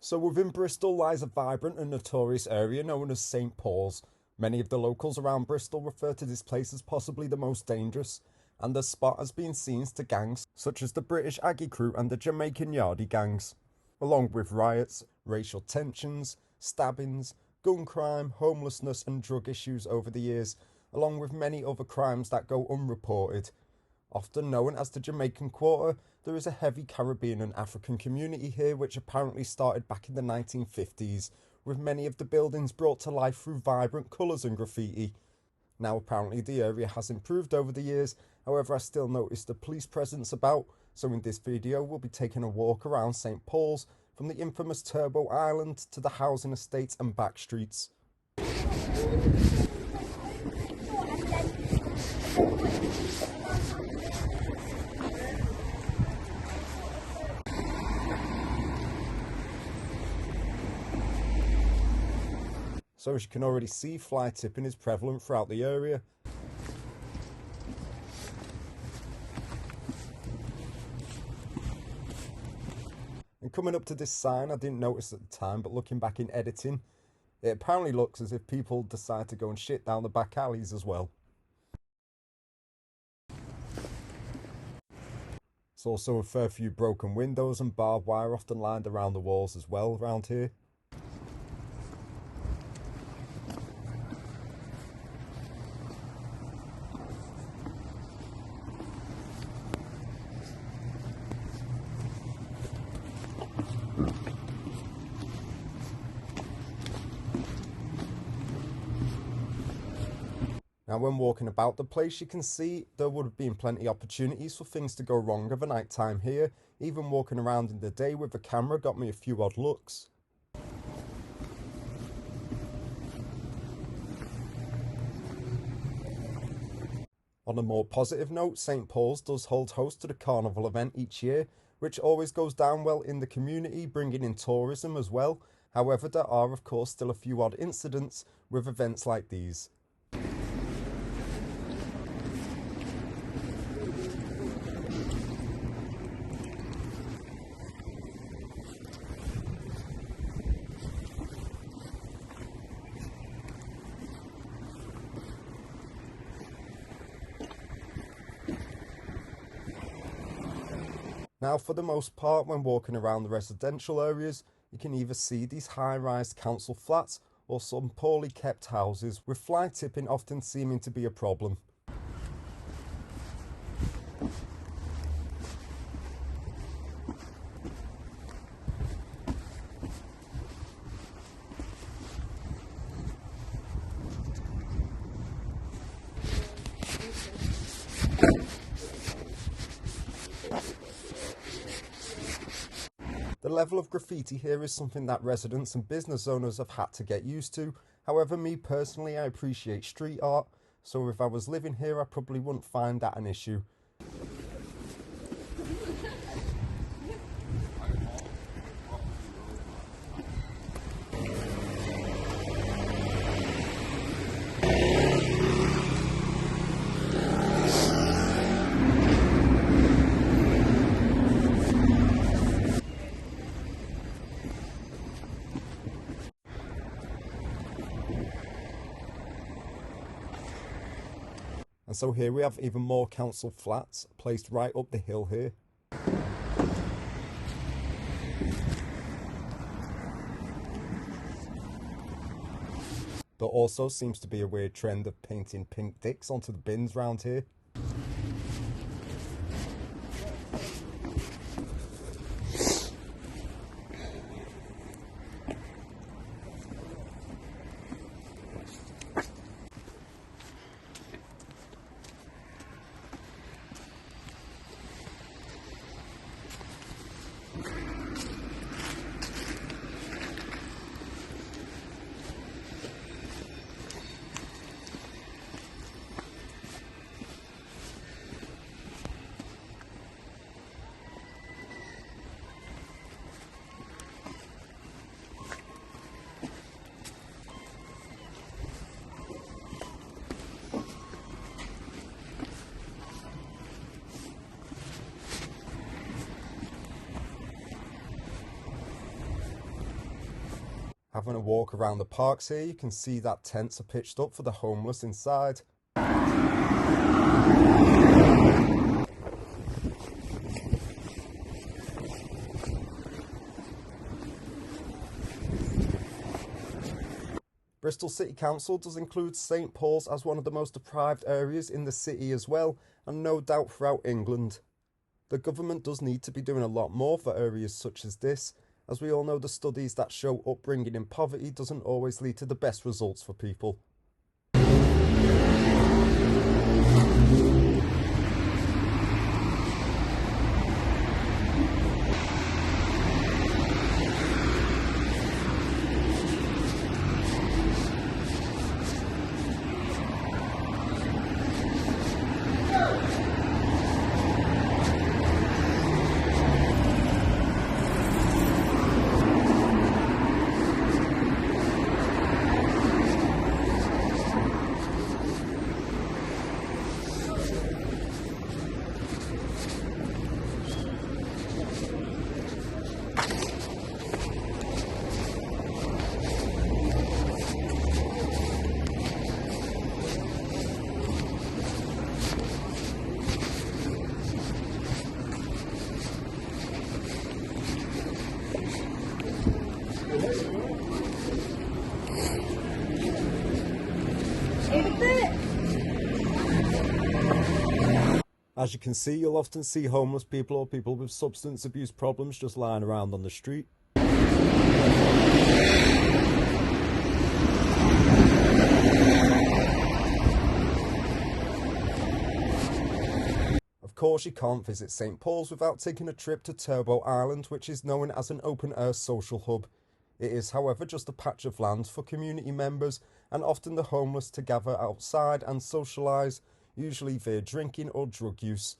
So within Bristol lies a vibrant and notorious area known as St Pauls. Many of the locals around Bristol refer to this place as possibly the most dangerous, and the spot has been seen to gangs such as the British Aggie crew and the Jamaican Yardie gangs, along with riots, racial tensions, stabbings, gun crime, homelessness and drug issues over the years, along with many other crimes that go unreported. Often known as the Jamaican Quarter, there is a heavy Caribbean and African community here which apparently started back in the 1950s, with many of the buildings brought to life through vibrant colours and graffiti. Now apparently the area has improved over the years, however I still notice the police presence about, so in this video we'll be taking a walk around St Paul's, from the infamous Turbo Island to the housing estates and back streets. So as you can already see, fly tipping is prevalent throughout the area. And coming up to this sign, I didn't notice at the time, but looking back in editing, it apparently looks as if people decide to go and shit down the back alleys as well. There's also a fair few broken windows and barbed wire often lined around the walls as well around here. Now when walking about the place, you can see there would have been plenty of opportunities for things to go wrong of a night time here. Even walking around in the day with a camera got me a few odd looks. On a more positive note, St Paul's does hold host to the carnival event each year, which always goes down well in the community, bringing in tourism as well. However, there are of course still a few odd incidents with events like these. Now for the most part, when walking around the residential areas, you can either see these high-rise council flats or some poorly kept houses, with fly tipping often seeming to be a problem. The level of graffiti here is something that residents and business owners have had to get used to. However, me personally, I appreciate street art, so if I was living here I probably wouldn't find that an issue. And so here we have even more council flats placed right up the hill here. There also seems to be a weird trend of painting pink dicks onto the bins round here. Having a walk around the parks here, you can see that tents are pitched up for the homeless inside. Bristol City Council does include St Pauls as one of the most deprived areas in the city as well, and no doubt throughout England. The government does need to be doing a lot more for areas such as this, as we all know the studies that show upbringing in poverty doesn't always lead to the best results for people. As you can see, you'll often see homeless people or people with substance abuse problems just lying around on the street. Of course, you can't visit St Pauls without taking a trip to Turbo Island, which is known as an open-air social hub. It is, however, just a patch of land for community members and often the homeless to gather outside and socialise, usually via drinking or drug use.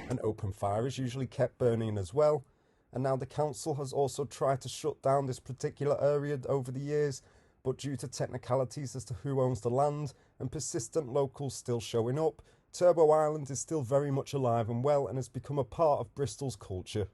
An open fire is usually kept burning as well, and now the council has also tried to shut down this particular area over the years, but due to technicalities as to who owns the land and persistent locals still showing up, Turbo Island is still very much alive and well and has become a part of Bristol's culture.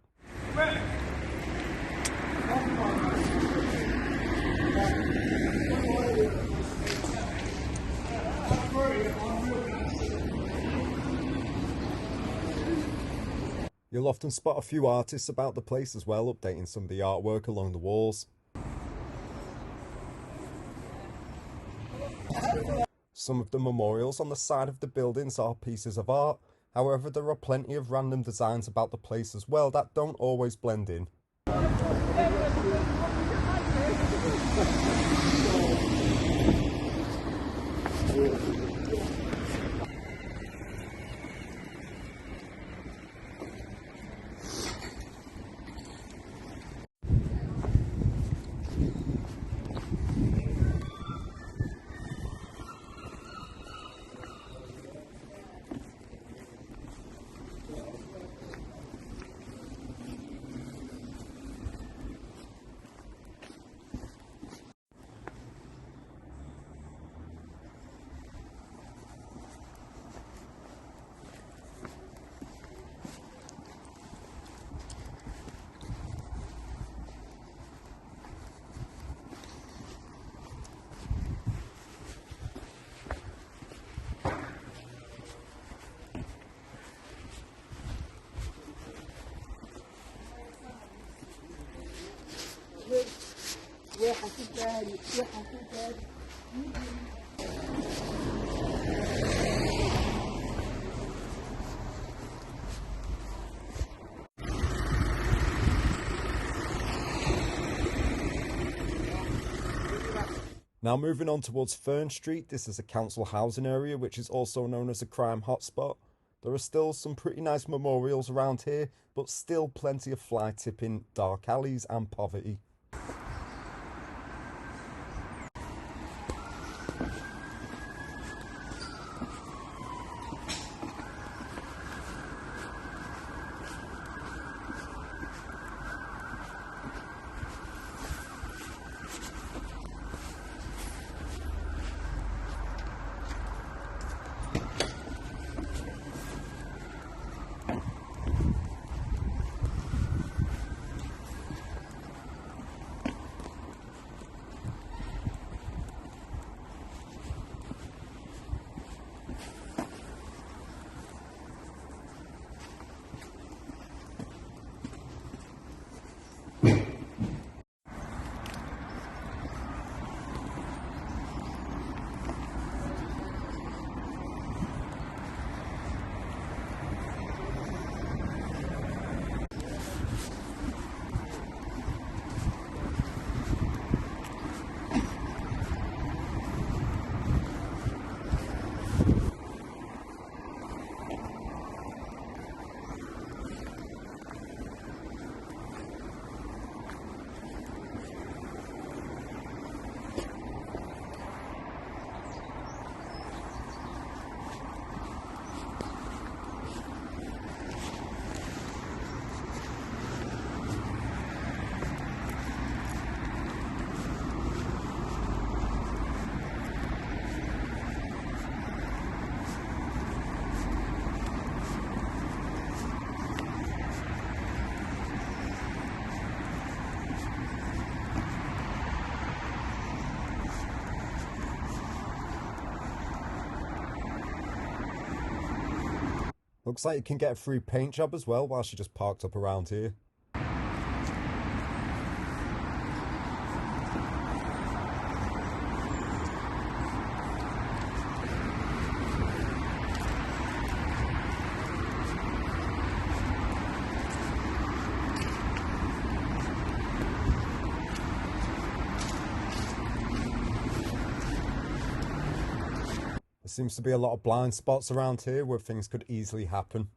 You'll often spot a few artists about the place as well, updating some of the artwork along the walls. Some of the memorials on the side of the buildings are pieces of art, however there are plenty of random designs about the place as well that don't always blend in. Now moving on towards Fern Street, this is a council housing area which is also known as a crime hotspot. There are still some pretty nice memorials around here, but still plenty of fly-tipping, dark alleys and poverty. Looks like you can get a free paint job as well while she just parked up around here. There seems to be a lot of blind spots around here where things could easily happen.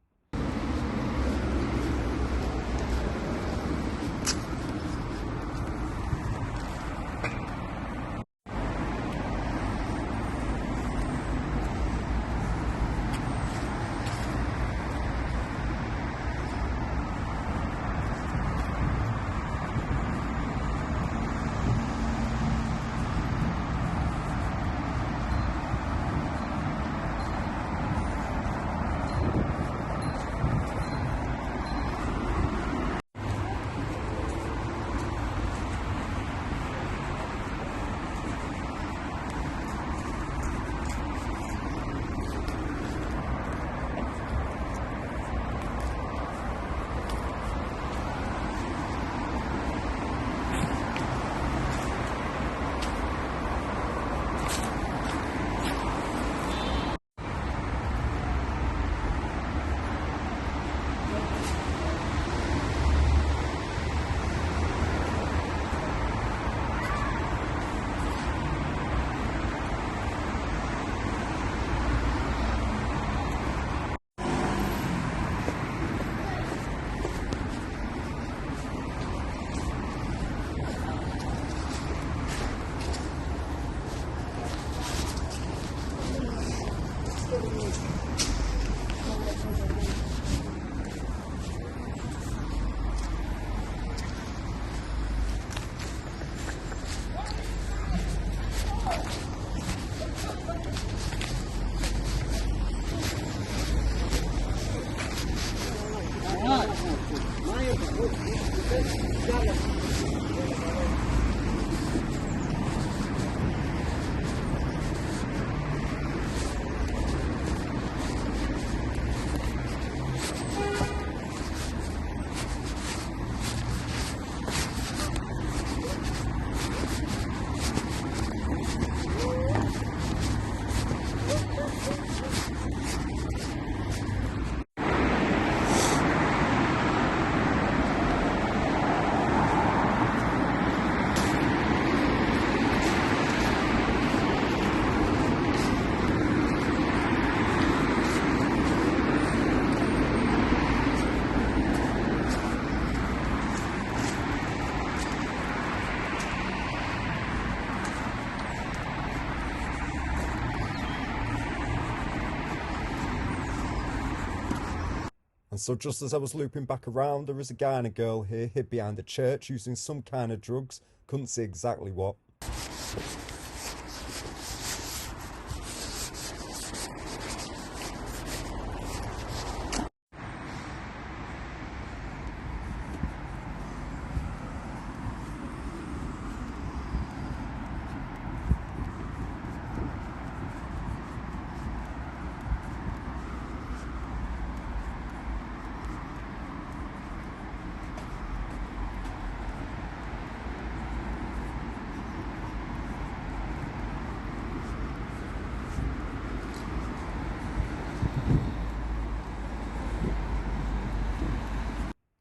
And so just as I was looping back around, there was a guy and a girl here hid behind the church using some kind of drugs. Couldn't see exactly what.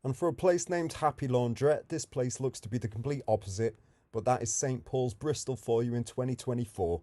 And for a place named Happy Laundrette, this place looks to be the complete opposite, but that is St Pauls Bristol for you in 2024.